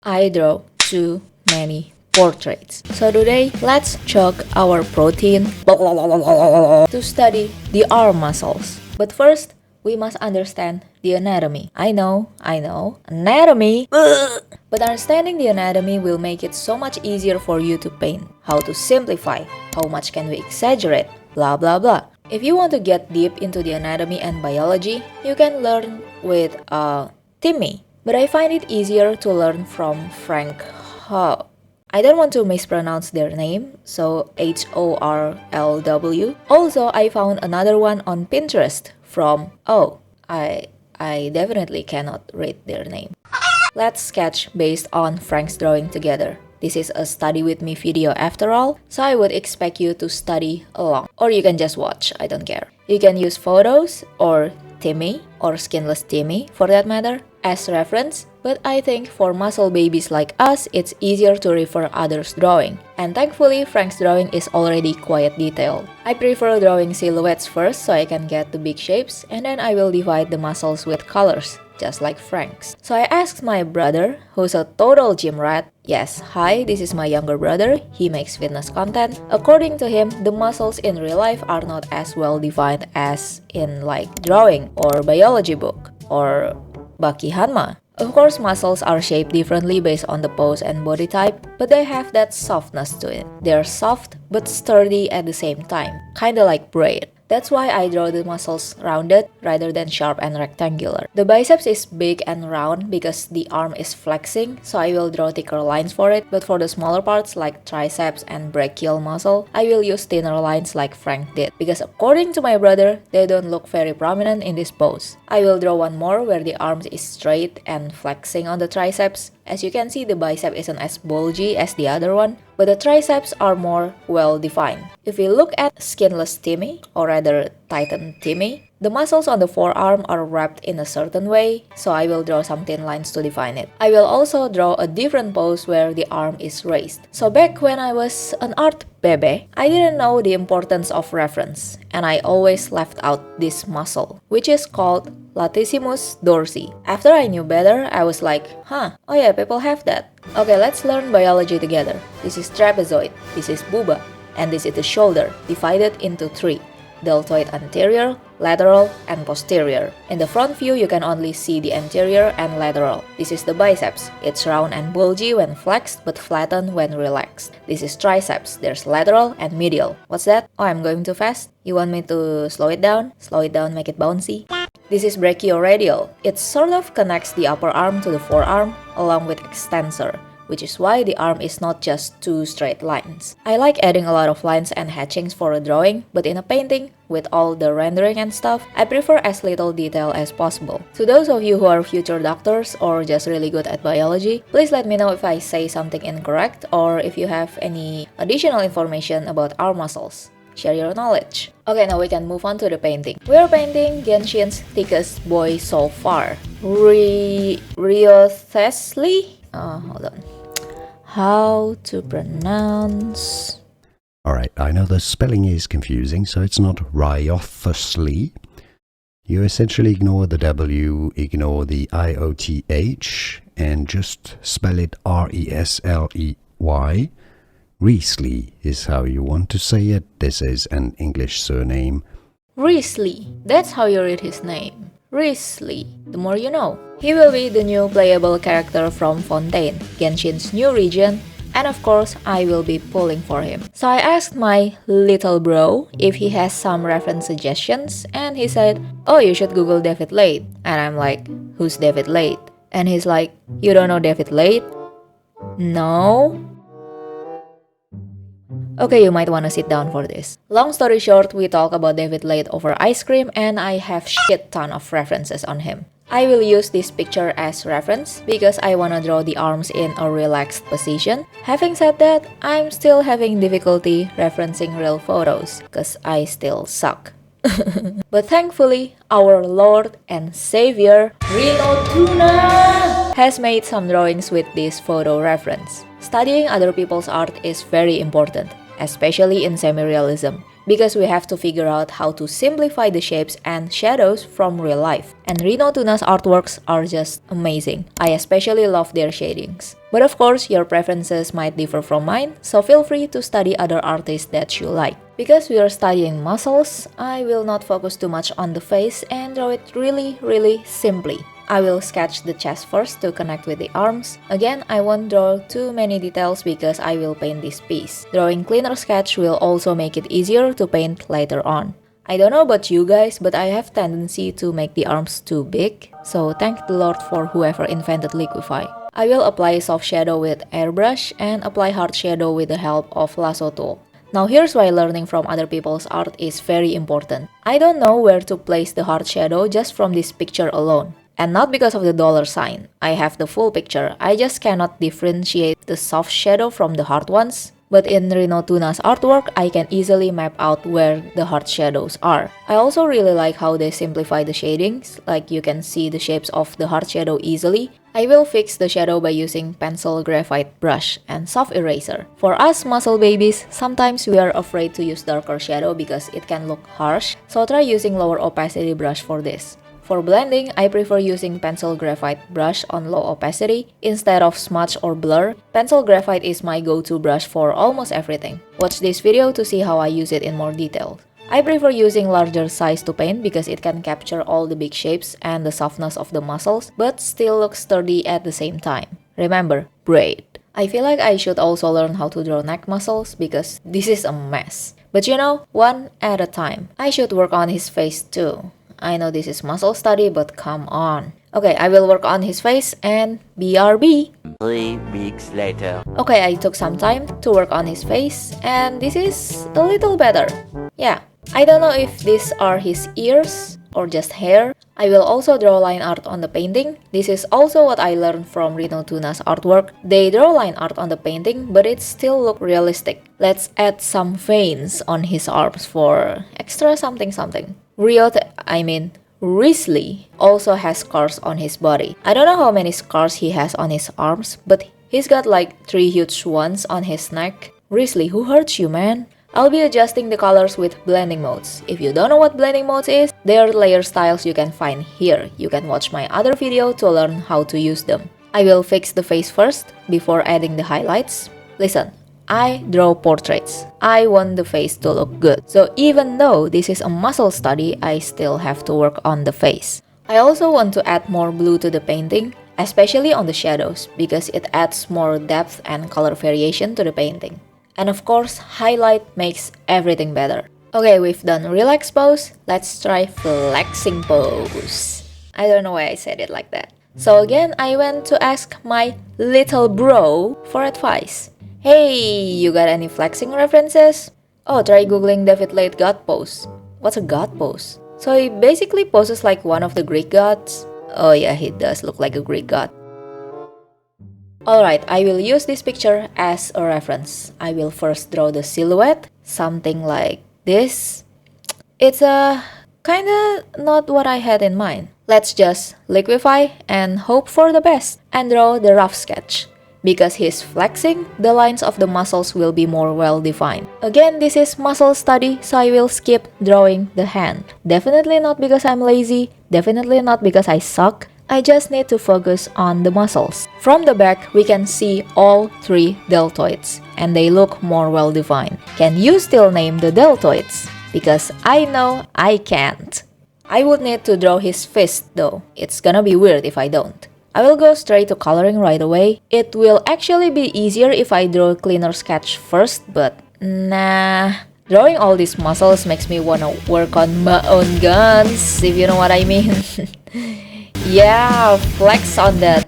I draw too many portraits. So today, let's chug our protein to study the arm muscles. But first, we must understand the anatomy. I know, anatomy. But understanding the anatomy will make it so much easier for you to paint. How to simplify, how much can we exaggerate, blah blah blah. If you want to get deep into the anatomy and biology, you can learn with Timmy. But I find it easier to learn from Frank Ho. I don't want to mispronounce their name, so Horlw. Also, I found another one on Pinterest from I definitely cannot read their name. Let's sketch based on Frank's drawing together. This is a study with me video after all, so I would expect you to study along. Or you can just watch, I don't care. You can use photos or Timmy or skinless Timmy for that matter as reference, but I think for muscle babies like us, it's easier to refer others' drawing. And thankfully, Frank's drawing is already quite detailed. I prefer drawing silhouettes first so I can get the big shapes, and then I will divide the muscles with colors, just like Frank's. So I asked my brother, who's a total gym rat. Yes, hi, this is my younger brother. He makes fitness content. According to him, the muscles in real life are not as well defined as in like drawing or biology book or Baki Hanma. Of course, muscles are shaped differently based on the pose and body type, but they have that softness to it. They're soft but sturdy at the same time, kinda like braid. That's why I draw the muscles rounded rather than sharp and rectangular. The biceps is big and round because the arm is flexing, so I will draw thicker lines for it, but for the smaller parts like triceps and brachial muscle, I will use thinner lines like Frank did, because according to my brother, they don't look very prominent in this pose. I will draw one more where the arm is straight and flexing on the triceps. As you can see, the bicep isn't as bulgy as the other one, but the triceps are more well defined. If we look at skinless Timmy, or rather Titan Timmy, the muscles on the forearm are wrapped in a certain way, so I will draw some thin lines to define it. I will also draw a different pose where the arm is raised. So back when I was an art bebe, I didn't know the importance of reference, and I always left out this muscle, which is called latissimus dorsi. After I knew better, I was like, oh yeah, people have that. Okay, let's learn biology together. This is trapezoid, this is buba, and this is the shoulder, divided into three: deltoid anterior, lateral, and posterior. In the front view, you can only see the anterior and lateral. This is the biceps. It's round and bulgy when flexed, but flattened when relaxed. This is triceps. There's lateral and medial. What's that? Oh, I'm going too fast? You want me to slow it down? Slow it down, make it bouncy? This is brachioradial. It sort of connects the upper arm to the forearm along with extensor, which is why the arm is not just two straight lines. I like adding a lot of lines and hatchings for a drawing, but in a painting, with all the rendering and stuff, I prefer as little detail as possible. To those of you who are future doctors or just really good at biology, please let me know if I say something incorrect or if you have any additional information about arm muscles. Share your knowledge. Okay, now we can move on to the painting. We are painting Genshin's thickest boy so far, Wriothesley? Hold on. How to pronounce... Alright, I know the spelling is confusing, so it's not Wriothesley. You essentially ignore the W, ignore the IOTH, and just spell it Resley. Wriothesley is how you want to say it. This is an English surname. Wriothesley. That's how you read his name. Wriothesley. The more you know. He will be the new playable character from Fontaine, Genshin's new region, and of course, I will be pulling for him. So I asked my little bro if he has some reference suggestions, and he said, oh, you should Google David Lade. And I'm like, who's David Lade? And he's like, you don't know David Lade? No? Okay, you might want to sit down for this. Long story short, we talk about David Lade over ice cream, and I have shit ton of references on him. I will use this picture as reference because I wanna draw the arms in a relaxed position. Having said that, I'm still having difficulty referencing real photos cause I still suck. But thankfully, our Lord and Savior, Rino Tuna, has made some drawings with this photo reference. Studying other people's art is very important, especially in semi-realism. because we have to figure out how to simplify the shapes and shadows from real life. And Rino Tuna's artworks are just amazing. I especially love their shadings. But of course, your preferences might differ from mine, so feel free to study other artists that you like. Because we are studying muscles, I will not focus too much on the face and draw it really simply. I will sketch the chest first to connect with the arms. Again, I won't draw too many details because I will paint this piece. Drawing cleaner sketch will also make it easier to paint later on. I don't know about you guys, but I have tendency to make the arms too big, so thank the Lord for whoever invented Liquify. I will apply soft shadow with airbrush and apply hard shadow with the help of lasso tool. Now here's why learning from other people's art is very important. I don't know where to place the hard shadow just from this picture alone. And not because of the dollar sign. I have the full picture, I just cannot differentiate the soft shadow from the hard ones. But in Rino Tuna's artwork, I can easily map out where the hard shadows are. I also really like how they simplify the shadings, like you can see the shapes of the hard shadow easily. I will fix the shadow by using pencil graphite brush and soft eraser. For us muscle babies, sometimes we are afraid to use darker shadow because it can look harsh, so try using lower opacity brush for this. For blending, I prefer using pencil graphite brush on low opacity instead of smudge or blur. Pencil graphite is my go-to brush for almost everything. Watch this video to see how I use it in more detail. I prefer using larger size to paint because it can capture all the big shapes and the softness of the muscles, but still look sturdy at the same time. Remember, braid. I feel like I should also learn how to draw neck muscles because this is a mess. But you know, one at a time. I should work on his face too. I know this is muscle study, but come on. Okay, I will work on his face and BRB. 3 weeks later. Okay, I took some time to work on his face and this is a little better. Yeah, I don't know if these are his ears or just hair. I will also draw line art on the painting. This is also what I learned from Rino Tuna's artwork. They draw line art on the painting, but it still look realistic. Let's add some veins on his arms for extra something. Wriothesley also has scars on his body. I don't know how many scars he has on his arms, but he's got like 3 huge ones on his neck. Wriothesley, who hurts you, man? I'll be adjusting the colors with blending modes. If you don't know what blending modes is, they are layer styles you can find here. You can watch my other video to learn how to use them. I will fix the face first before adding the highlights. Listen, I draw portraits. I want the face to look good. So even though this is a muscle study, I still have to work on the face. I also want to add more blue to the painting, especially on the shadows, because it adds more depth and color variation to the painting. And of course, highlight makes everything better. Okay, we've done relax pose. Let's try flexing pose. I don't know why I said it like that. So again, I went to ask my little bro for advice. Hey, you got any flexing references? Oh, try googling David Late God pose. What's a god pose? So he basically poses like one of the Greek gods. Oh yeah, he does look like a Greek god. Alright, I will use this picture as a reference. I will first draw the silhouette, something like this. It's kinda not what I had in mind. Let's just liquify and hope for the best and draw the rough sketch. Because he's flexing, the lines of the muscles will be more well defined. Again, this is muscle study, so I will skip drawing the hand. Definitely not because I'm lazy, definitely not because I suck. I just need to focus on the muscles. From the back, we can see all 3 deltoids, and they look more well defined. Can you still name the deltoids? Because I know I can't. I would need to draw his fist though. It's gonna be weird if I don't. I will go straight to coloring right away. It will actually be easier if I draw a cleaner sketch first, but nah. Drawing all these muscles makes me wanna work on my own guns, if you know what I mean. Yeah, flex on that.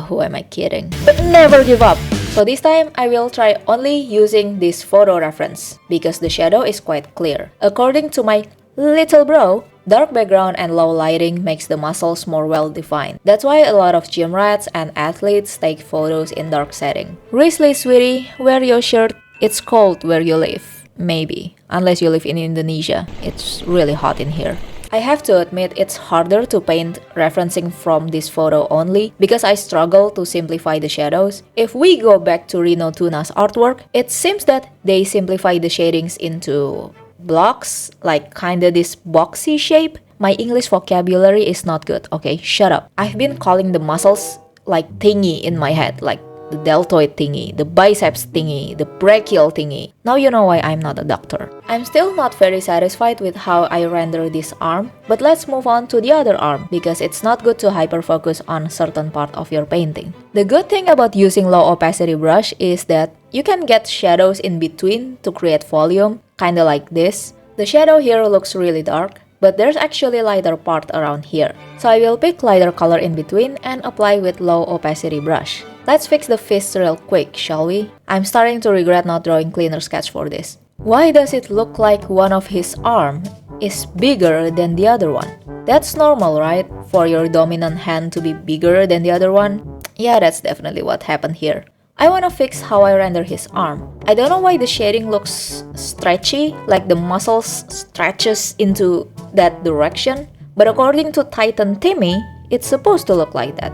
Who am I kidding? But never give up. So this time, I will try only using this photo reference, because the shadow is quite clear. According to my little bro, dark background and low lighting makes the muscles more well defined. That's why a lot of gym rats and athletes take photos in dark setting. Wriothesley, sweetie, wear your shirt. It's cold where you live. Maybe. Unless you live in Indonesia. It's really hot in here. I have to admit it's harder to paint referencing from this photo only because I struggle to simplify the shadows. If we go back to Rino Tuna's artwork, it seems that they simplify the shadings into blocks, like kinda this boxy shape. My English vocabulary is not good, okay? Shut up. I've been calling the muscles like thingy in my head, like the deltoid thingy, the biceps thingy, the brachial thingy. Now you know why I'm not a doctor. I'm still not very satisfied with how I render this arm, but let's move on to the other arm because it's not good to hyperfocus on a certain part of your painting. The good thing about using low opacity brush is that you can get shadows in between to create volume, kinda like this. The shadow here looks really dark, but there's actually lighter part around here. So I will pick lighter color in between and apply with low opacity brush. Let's fix the fist real quick, shall we? I'm starting to regret not drawing cleaner sketch for this. Why does it look like one of his arm is bigger than the other one? That's normal, right? For your dominant hand to be bigger than the other one? Yeah, that's definitely what happened here. I wanna fix how I render his arm. I don't know why the shading looks stretchy, like the muscles stretches into that direction, but according to Titan Timmy, it's supposed to look like that.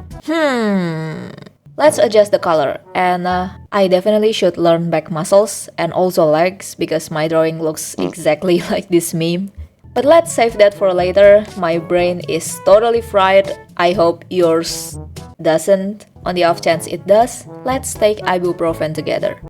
Let's adjust the color, and I definitely should learn back muscles and also legs because my drawing looks exactly like this meme. But let's save that for later. My brain is totally fried. I hope yours doesn't. On the off chance it does, let's take ibuprofen together.